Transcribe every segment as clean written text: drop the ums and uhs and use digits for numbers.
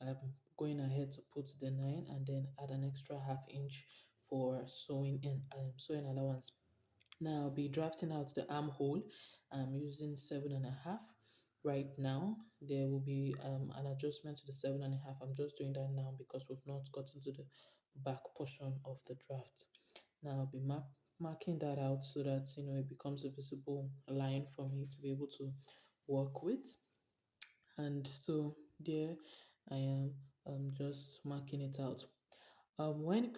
I'm going ahead to put the 9 and then add an extra half inch for sewing in sewing allowance. Now I'll be drafting out the armhole. I'm using 7.5 right now. There will be an adjustment to the 7.5. I'm just doing that now because we've not gotten to the back portion of the draft. Now I'll be marking that out so that it becomes a visible line for me to be able to work with. And so there I am, just marking it out. When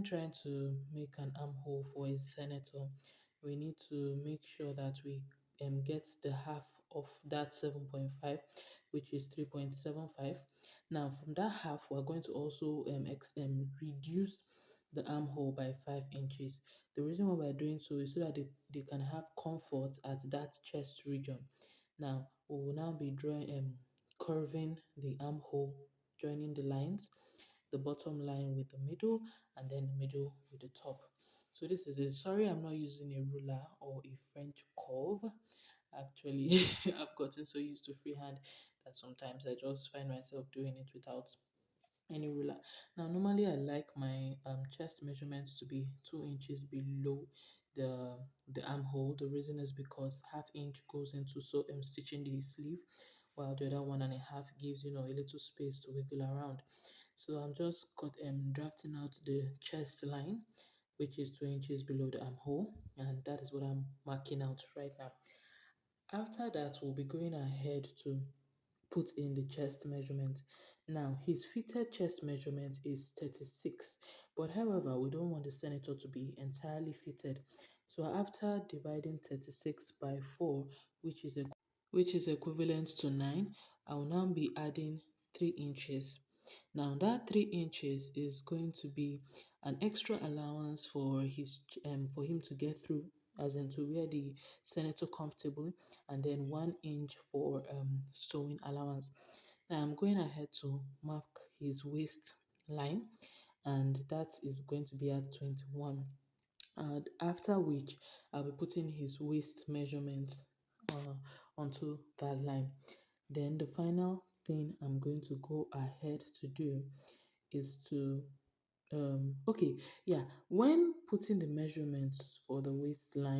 trying to make an armhole for a senator, we need to make sure that we get the half of that 7.5, which is 3.75. Now, from that half, we're going to also reduce the armhole by 5 inches. The reason why we're doing so is so that they can have comfort at that chest region. Now, we will now be drawing curving the armhole, joining the lines, the bottom line with the middle, and then the middle with the top. So this is it. Sorry, I'm not using a ruler or a French curve. Actually, I've gotten so used to freehand that sometimes I just find myself doing it without any ruler. Now, normally I like my chest measurements to be 2 inches below the armhole. The reason is because half inch goes into stitching the sleeve, while the other 1.5 gives a little space to wiggle around. So I'm just drafting out the chest line, which is 2 inches below the armhole, and that is what I'm marking out right now. After that, we'll be going ahead to put in the chest measurement. Now, his fitted chest measurement is 36, but however, we don't want the senator to be entirely fitted. So after dividing 36 by 4, which is equivalent to 9, I will now be adding 3 inches. Now that 3 inches is going to be an extra allowance for for him to get through, as in to wear the senator comfortably, and then 1 inch for sewing allowance. Now I'm going ahead to mark his waist line, and that is going to be at 21. And after which I'll be putting his waist measurement onto that line. Then the final thing I'm going to go ahead to do is to okay, yeah, when putting the measurements for the waistline,